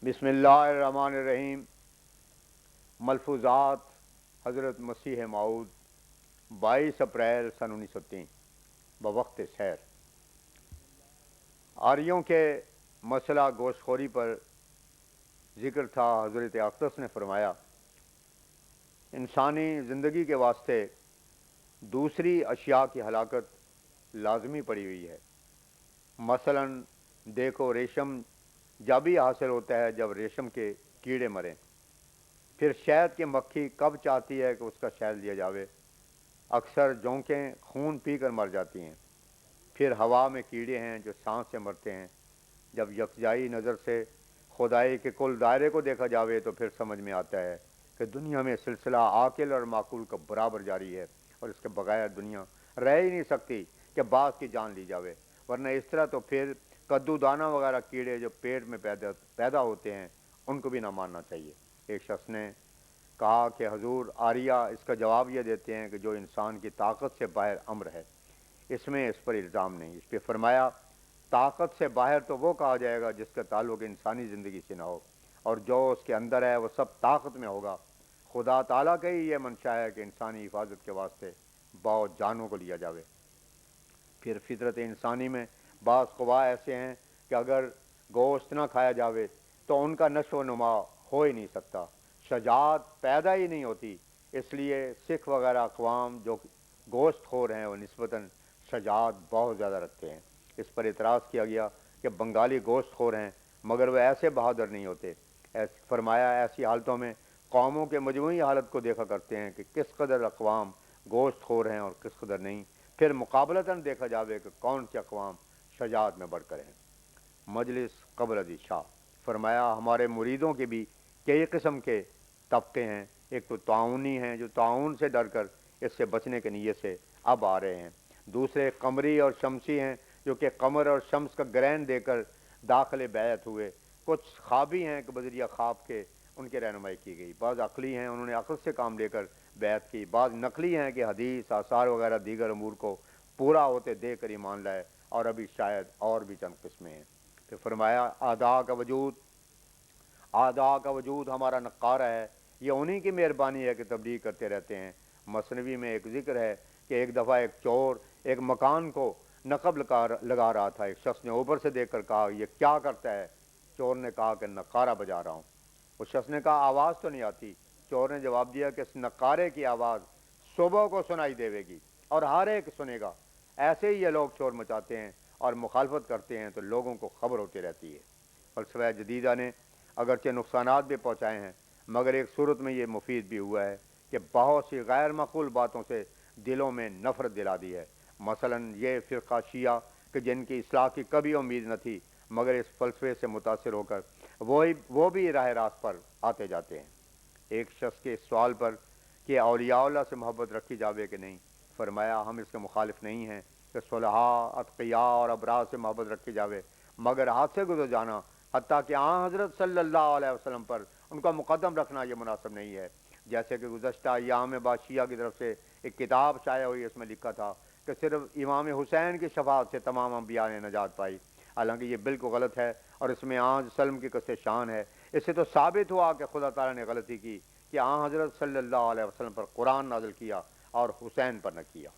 بسم اللہ الرحمن الرحیم۔ ملفوظات حضرت مسیح موعود 22 اپریل سن 1903 بوقت سیر۔ آریوں کے مسئلہ گوشت خوری پر ذکر تھا۔ حضرت اقدس نے فرمایا انسانی زندگی کے واسطے دوسری اشیاء کی ہلاکت لازمی پڑی ہوئی ہے۔ مثلا دیکھو، ریشم جب ہی حاصل ہوتا ہے جب ریشم کے کیڑے مریں۔ پھر شہد کی مکھی کب چاہتی ہے کہ اس کا شہد لیا جاوے؟ اکثر جونکیں خون پی کر مر جاتی ہیں۔ پھر ہوا میں کیڑے ہیں جو سانس سے مرتے ہیں۔ جب یکجائی نظر سے خدائی کے کل دائرے کو دیکھا جاوے تو پھر سمجھ میں آتا ہے کہ دنیا میں سلسلہ عاقل اور معقول کا برابر جاری ہے، اور اس کے بغیر دنیا رہ ہی نہیں سکتی کہ بعض کی جان لی جاوے، ورنہ اس طرح تو پھر کدو دانہ وغیرہ کیڑے جو پیٹ میں پیدا ہوتے ہیں ان کو بھی نہ ماننا چاہیے۔ ایک شخص نے کہا کہ حضور، آریہ اس کا جواب یہ دیتے ہیں کہ جو انسان کی طاقت سے باہر امر ہے اس میں اس پر الزام نہیں۔ اس پہ فرمایا طاقت سے باہر تو وہ کہا جائے گا جس کا تعلق انسانی زندگی سے نہ ہو، اور جو اس کے اندر ہے وہ سب طاقت میں ہوگا۔ خدا تعالیٰ کا ہی یہ منشا ہے کہ انسانی حفاظت کے واسطے بہت جانوں کو لیا جاوے۔ پھر فطرت انسانی میں بعض قوا ایسے ہیں کہ اگر گوشت نہ کھایا جاوے تو ان کا نشو و نما ہو ہی نہیں سکتا، شجاعت پیدا ہی نہیں ہوتی۔ اس لیے سکھ وغیرہ اقوام جو گوشت خور ہیں وہ نسبتاً شجاعت بہت زیادہ رکھتے ہیں۔ اس پر اعتراض کیا گیا کہ بنگالی گوشت خور ہیں مگر وہ ایسے بہادر نہیں ہوتے۔ فرمایا ایسی حالتوں میں قوموں کے مجموعی حالت کو دیکھا کرتے ہیں کہ کس قدر اقوام گوشت خور ہیں اور کس قدر نہیں، پھر مقابلتاً دیکھا جاوے کہ کون سی اقوام شجاعت میں بڑھ کر ہیں۔ مجلس قبر عزیز شاہ فرمایا ہمارے مریدوں کے بھی کئی قسم کے طبقے ہیں۔ ایک تو تعاونی ہیں جو تعاون سے ڈر کر اس سے بچنے کے نیت سے اب آ رہے ہیں۔ دوسرے قمری اور شمسی ہیں جو کہ قمر اور شمس کا گرہن دے کر داخل بیعت ہوئے۔ کچھ خوابی ہیں کہ بذریعہ خواب کے ان کی رہنمائی کی گئی۔ بعض عقلی ہیں، انہوں نے عقل سے کام لے کر بیعت کی۔ بعض نقلی ہیں کہ حدیث آثار وغیرہ دیگر امور کو پورا ہوتے دے کر ایمان لائے، اور ابھی شاید اور بھی چند قسمیں ہیں۔ پھر فرمایا اعداء کا وجود ہمارا نقارہ ہے، یہ انہی کی مہربانی ہے کہ تبلیغ کرتے رہتے ہیں۔ مثنوی میں ایک ذکر ہے کہ ایک دفعہ ایک چور ایک مکان کو نقب لگا رہا تھا۔ ایک شخص نے اوپر سے دیکھ کر کہا یہ کیا کرتا ہے؟ چور نے کہا کہ نقارہ بجا رہا ہوں۔ اس شخص نے کہا آواز تو نہیں آتی۔ چور نے جواب دیا کہ اس نقارے کی آواز صبح کو سنائی دے گی اور ہر ایک سنے گا۔ ایسے ہی یہ لوگ شور مچاتے ہیں اور مخالفت کرتے ہیں تو لوگوں کو خبر ہوتی رہتی ہے۔ فلسفہ جدیدہ نے اگرچہ نقصانات بھی پہنچائے ہیں مگر ایک صورت میں یہ مفید بھی ہوا ہے کہ بہت سی غیر معقول باتوں سے دلوں میں نفرت دلا دی ہے۔ مثلا یہ فرقہ شیعہ کہ جن کی اصلاح کی کبھی امید نہ تھی مگر اس فلسفے سے متاثر ہو کر وہ بھی راہ راست پر آتے جاتے ہیں۔ ایک شخص کے سوال پر کہ اولیاء اللہ سے محبت رکھی جاوے کہ نہیں، فرمایا ہم اس کے مخالف نہیں ہیں کہ صلحاء، اتقیاء اور ابرار سے محبت رکھی جاوے، مگر حد سے گزر جانا حتیٰ کہ آن حضرت صلی اللہ علیہ وسلم پر ان کا مقدم رکھنا یہ مناسب نہیں ہے۔ جیسے کہ گزشتہ ایام بعد شیعہ کی طرف سے ایک کتاب شائع ہوئی، اس میں لکھا تھا کہ صرف امام حسین کی شفاعت سے تمام انبیاء نے نجات پائی، حالانکہ یہ بالکل غلط ہے اور اس میں آن سلم کی قصے شان ہے۔ اس سے تو ثابت ہوا کہ خدا تعالیٰ نے غلطی کی کہ آن حضرت صلی اللہ علیہ وسلم پر قرآن نازل کیا اور حسین پر نہ کیا۔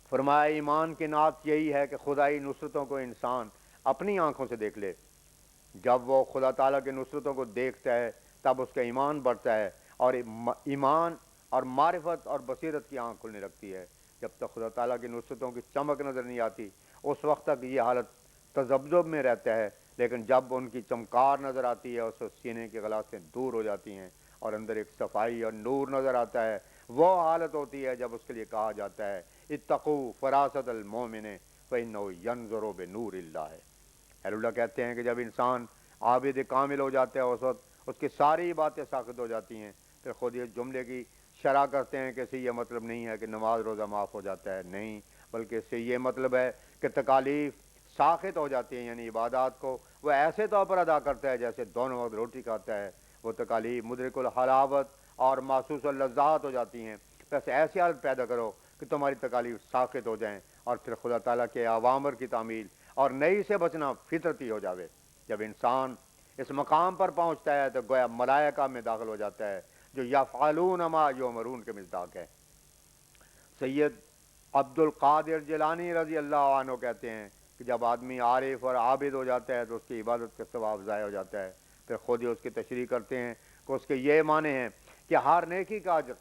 فرمایا ایمان کی نعت یہی ہے کہ خدائی نصرتوں کو انسان اپنی آنکھوں سے دیکھ لے۔ جب وہ خدا تعالیٰ کی نصرتوں کو دیکھتا ہے تب اس کا ایمان بڑھتا ہے اور ایمان اور معرفت اور بصیرت کی آنکھ کھلنے لگتی ہے۔ جب تک خدا تعالیٰ کی نصرتوں کی چمک نظر نہیں آتی اس وقت تک یہ حالت تذبذب میں رہتا ہے، لیکن جب ان کی چمکار نظر آتی ہے اس وقت سینے کی غلاظتیں دور ہو جاتی ہیں اور اندر ایک صفائی اور نور نظر آتا ہے۔ وہ حالت ہوتی ہے جب اس کے لیے کہا جاتا ہے اتقوا فراست المومن فإنہ ینظر بنور اللہ۔ اہل اللہ کہتے ہیں کہ جب انسان عابد کامل ہو جاتا ہے اس وقت اس کی ساری باتیں ساقط ہو جاتی ہیں۔ پھر خود یہ جملے کی شرح کرتے ہیں کہ اس سے یہ مطلب نہیں ہے کہ نماز روزہ معاف ہو جاتا ہے، نہیں، بلکہ اس سے یہ مطلب ہے کہ تکالیف ساقط ہو جاتی ہیں، یعنی عبادات کو وہ ایسے طور پر ادا کرتا ہے جیسے دونوں وقت روٹی کھاتا ہے۔ وہ تکالیف مدرک الحلاوت اور محسوس اللذات ہو جاتی ہیں۔ بس ایسی حالت پیدا کرو کہ تمہاری تکالیف ساقط ہو جائیں اور پھر خدا تعالیٰ کے اوامر کی تعمیل اور نئی سے بچنا فطرتی ہو جاوے۔ جب انسان اس مقام پر پہنچتا ہے تو گویا ملائکہ میں داخل ہو جاتا ہے، جو یفعلون ما یؤمرون کے مصداق ہے۔ سید عبد القادر جیلانی رضی اللہ عنہ کہتے ہیں کہ جب آدمی عارف اور عابد ہو جاتا ہے تو اس کی عبادت کا ثواب ضائع ہو جاتا ہے۔ پھر خود ہی اس کی تشریح کرتے ہیں کہ اس کے یہ معنی ہیں کہ ہر نیکی کا اجر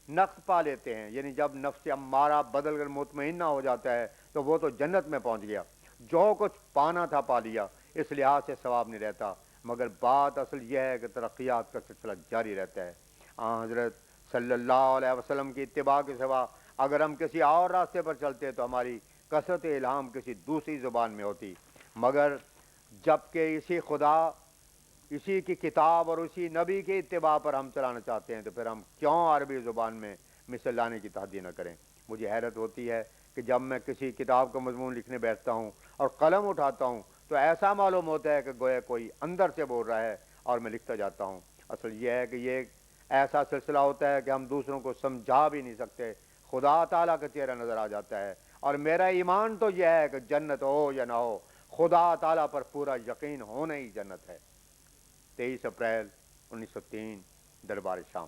نقص پا لیتے ہیں، یعنی جب نفس امارہ بدل کر مطمئنہ ہو جاتا ہے تو وہ تو جنت میں پہنچ گیا، جو کچھ پانا تھا پا لیا، اس لحاظ سے ثواب نہیں رہتا۔ مگر بات اصل یہ ہے کہ ترقیات کا سلسلہ جاری رہتا ہے۔ حضرت صلی اللہ علیہ وسلم کی اتباع کے سوا اگر ہم کسی اور راستے پر چلتے تو ہماری کثرت الہام کسی دوسری زبان میں ہوتی، مگر جب کہ اسی خدا، اسی کی کتاب اور اسی نبی کی اتباع پر ہم چلانا چاہتے ہیں تو پھر ہم کیوں عربی زبان میں مثل لانے کی تحدید نہ کریں۔ مجھے حیرت ہوتی ہے کہ جب میں کسی کتاب کا مضمون لکھنے بیٹھتا ہوں اور قلم اٹھاتا ہوں تو ایسا معلوم ہوتا ہے کہ گویا کوئی اندر سے بول رہا ہے اور میں لکھتا جاتا ہوں۔ اصل یہ ہے کہ یہ ایسا سلسلہ ہوتا ہے کہ ہم دوسروں کو سمجھا بھی نہیں سکتے، خدا تعالیٰ کا چہرہ نظر آ جاتا ہے۔ اور میرا ایمان تو یہ ہے کہ جنت ہو یا نہ ہو، خدا تعالیٰ پر پورا یقین ہونا ہی جنت ہے۔ 23 اپریل 1903 دربار شام۔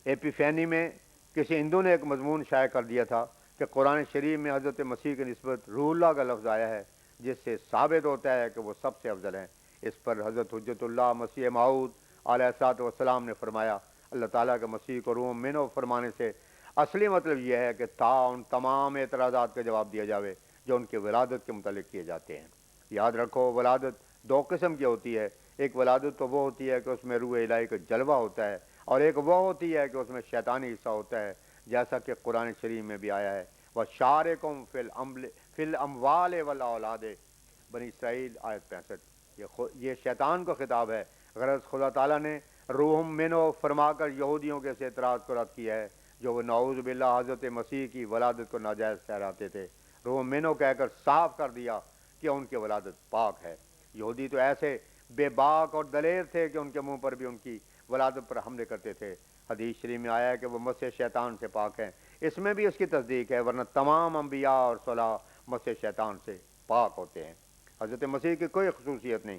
ایپیفینی میں کسی ہندو نے ایک مضمون شائع کر دیا تھا کہ قرآن شریف میں حضرت مسیح کی نسبت روح اللہ کا لفظ آیا ہے، جس سے ثابت ہوتا ہے کہ وہ سب سے افضل ہیں۔ اس پر حضرت حجت اللہ مسیح موعود علیہ الصلوۃ والسلام نے فرمایا، اللہ تعالیٰ کے مسیح کو روح منو فرمانے سے اصلی مطلب یہ ہے کہ تا ان تمام اعتراضات کا جواب دیا جاوے جو ان کی ولادت کے متعلق کیے جاتے ہیں۔ یاد رکھو، ولادت دو قسم کی ہوتی ہے، ایک ولادت تو وہ ہوتی ہے کہ اس میں روح الہی کا جلوہ ہوتا ہے، اور ایک وہ ہوتی ہے کہ اس میں شیطانی حصہ ہوتا ہے، جیسا کہ قرآن شریف میں بھی آیا ہے، وَشَارِكُمْ فِي الْأَمْوَالِ وَالْأَوْلَادِ، بنی اسرائیل آیت 65۔ یہ شیطان کو خطاب ہے۔ غرض خدا تعالیٰ نے روح منو فرما کر یہودیوں کے اس اعتراض کو رد کیا ہے جو وہ نعوذ باللہ حضرت مسیح کی ولادت کو ناجائز ٹھہراتے تھے۔ روح منو کہہ کر صاف کر دیا کہ ان کی ولادت پاک ہے۔ یہودی تو ایسے بے باک اور دلیر تھے کہ ان کے منہ پر بھی ان کی ولادت پر حملے کرتے تھے۔ حدیث شریف میں آیا ہے کہ وہ مس شیطان سے پاک ہیں، اس میں بھی اس کی تصدیق ہے، ورنہ تمام انبیاء اور صلاح مس شیطان سے پاک ہوتے ہیں۔ حضرت مسیح کی کوئی خصوصیت نہیں۔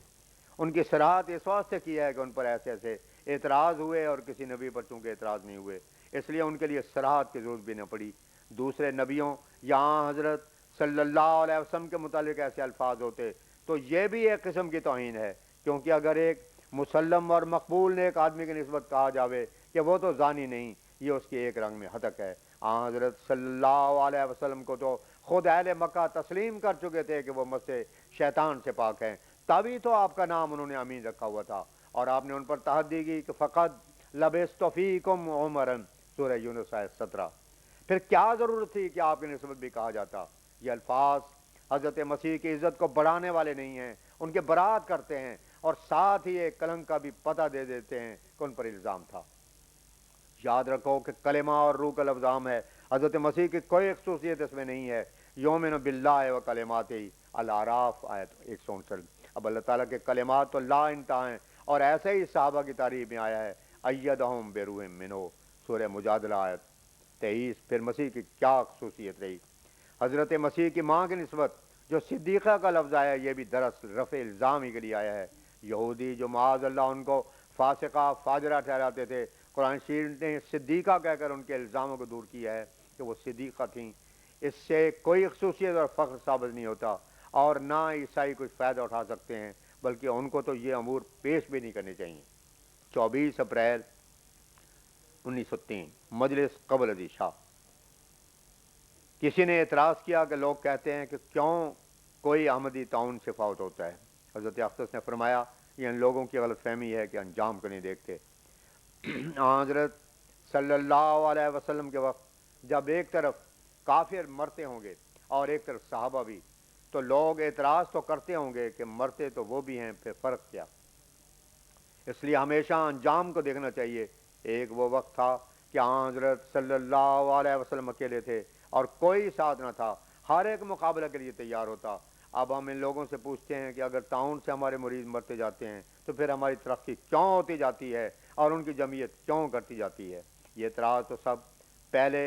ان کی صراحت اس واسطے کی ہے کہ ان پر ایسے ایسے اعتراض ہوئے اور کسی نبی پر چونکہ اعتراض نہیں ہوئے، اس لیے ان کے لیے صراحت کی ضرورت بھی نہ پڑی۔ دوسرے نبیوں یا حضرت صلی اللہ علیہ وسلم کے متعلق ایسے الفاظ ہوتے تو یہ بھی ایک قسم کی توہین ہے، کیونکہ اگر ایک مسلم اور مقبول نیک آدمی کی نسبت کہا جاوے کہ وہ تو زانی نہیں، یہ اس کی ایک رنگ میں ہتک ہے۔ حضرت صلی اللہ علیہ وسلم کو تو خود اہل مکہ تسلیم کر چکے تھے کہ وہ مس شیطان سے پاک ہیں، تبھی تو آپ کا نام انہوں نے امین رکھا ہوا تھا، اور آپ نے ان پر تحدی کی کہ فقط لبثت فیکم عمرا، سورہ یونس آیت 17۔ پھر کیا ضرورت تھی کہ آپ کی نسبت بھی کہا جاتا؟ یہ الفاظ حضرت مسیح کی عزت کو بڑھانے والے نہیں ہیں، ان کے برات کرتے ہیں، اور ساتھ ہی ایک کلنک کا بھی پتہ دے دیتے ہیں کہ ان پر الزام تھا۔ یاد رکھو کہ کلمہ اور روح کا لفظ عام ہے، حضرت مسیح کی کوئی خصوصیت اس میں نہیں ہے۔ یومن باللہ و کلماتہ، الاعراف آیت 169۔ اب اللہ تعالیٰ کے کلمات تو لا انتہا ہیں، اور ایسے ہی صحابہ کی تعریف میں آیا ہے، ایدہم بروح منہ، سورہ مجادلہ آیت 23۔ پھر مسیح کی کیا خصوصیت رہی؟ حضرت مسیح کی ماں کی نسبت جو صدیقہ کا لفظ آیا ہے، یہ بھی دراصل رفع الزام ہی کے لیے آیا ہے۔ یہودی جو معاذ اللہ ان کو فاسقہ فاجرہ ٹھہراتے تھے، قرآن شریف نے صدیقہ کہہ کر ان کے الزاموں کو دور کیا ہے کہ وہ صدیقہ تھیں۔ اس سے کوئی خصوصیت اور فخر ثابت نہیں ہوتا، اور نہ عیسائی کچھ فائدہ اٹھا سکتے ہیں، بلکہ ان کو تو یہ امور پیش بھی نہیں کرنے چاہیے۔ 24 اپریل 1903 مجلس قبل عشاء۔ کسی نے اعتراض کیا کہ لوگ کہتے ہیں کہ کیوں کوئی احمدی تعاون سے فوت ہوتا ہے؟ حضرت اقدس نے فرمایا، یہ ان لوگوں کی غلط فہمی ہے کہ انجام کو نہیں دیکھتے۔ حضرت صلی اللہ علیہ وسلم کے وقت جب ایک طرف کافر مرتے ہوں گے اور ایک طرف صحابہ بھی، تو لوگ اعتراض تو کرتے ہوں گے کہ مرتے تو وہ بھی ہیں، پھر فرق کیا؟ اس لیے ہمیشہ انجام کو دیکھنا چاہیے۔ ایک وہ وقت تھا کہ حضرت صلی اللہ علیہ وسلم اکیلے تھے اور کوئی ساتھ نہ تھا، ہر ایک مقابلہ کے لیے تیار ہوتا۔ اب ہم ان لوگوں سے پوچھتے ہیں کہ اگر تعاون سے ہمارے مریض مرتے جاتے ہیں تو پھر ہماری ترقی کیوں ہوتی جاتی ہے اور ان کی جمعیت کیوں کرتی جاتی ہے؟ یہ اعتراض تو سب پہلے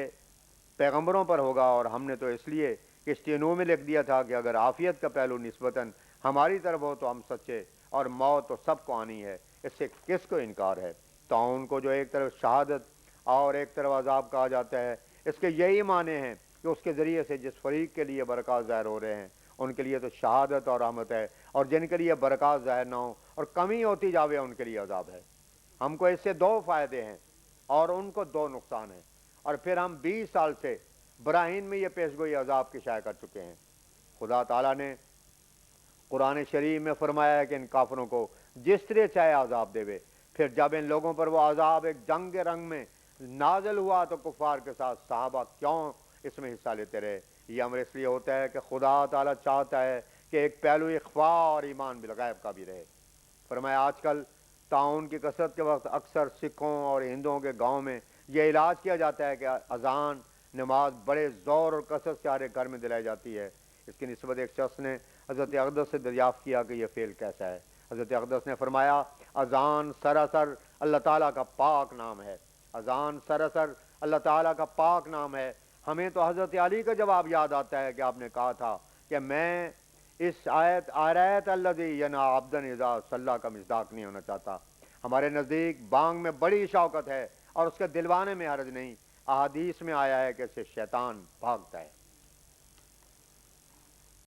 پیغمبروں پر ہوگا، اور ہم نے تو اس لیے کشتی نوح میں لکھ دیا تھا کہ اگر عافیت کا پہلو نسبتاً ہماری طرف ہو تو ہم سچے، اور موت تو سب کو آنی ہے، اس سے کس کو انکار ہے؟ طاعون کو جو ایک طرف شہادت اور ایک طرف عذاب کہا جاتا ہے، اس کے یہی معنی ہیں کہ اس کے ذریعے سے جس فریق کے لیے برکات ظاہر ہو رہے ہیں ان کے لیے تو شہادت اور رحمت ہے، اور جن کے لیے برکات ظاہر نہ ہو اور کمی ہوتی جاوے ان کے لیے عذاب ہے۔ ہم کو اس سے دو فائدے ہیں اور ان کو دو نقصان ہیں، اور پھر ہم 20 سال سے براہین میں یہ پیشگوئی عذاب کی شائع کر چکے ہیں۔ خدا تعالیٰ نے قرآن شریف میں فرمایا ہے کہ ان کافروں کو جس طرح چاہے عذاب دے، پھر جب ان لوگوں پر وہ عذاب ایک جنگ کے رنگ میں نازل ہوا تو کفار کے ساتھ صحابہ کیوں اس میں حصہ لیتے رہے؟ یہ امر اس لیے ہوتا ہے کہ خدا تعالیٰ چاہتا ہے کہ ایک پہلو اخفاء اور ایمان بالغیب کا بھی رہے۔ فرمایا آج کل طاعون کی کثرت کے وقت اکثر سکھوں اور ہندوؤں کے گاؤں میں یہ علاج کیا جاتا ہے کہ اذان نماز بڑے زور اور کثرت سے ہر ایک گھر میں دلائی جاتی ہے۔ اس کی نسبت ایک شخص نے حضرت اقدس سے دریافت کیا کہ یہ فعل کیسا ہے۔ حضرت اقدس نے فرمایا اذان سراسر اللہ تعالیٰ کا پاک نام ہے، اذان سراسر اللہ تعالیٰ کا پاک نام ہے۔ ہمیں تو حضرت علی کا جواب یاد آتا ہے کہ آپ نے کہا تھا کہ میں اس آیت الذی ینہی عبدا اذا صلی کا مصداق نہیں ہونا چاہتا۔ ہمارے نزدیک بانگ میں بڑی شوقت ہے اور اس کے دلوانے میں حرج نہیں۔ احادیث میں آیا ہے کہ اس سے شیطان بھاگتا ہے۔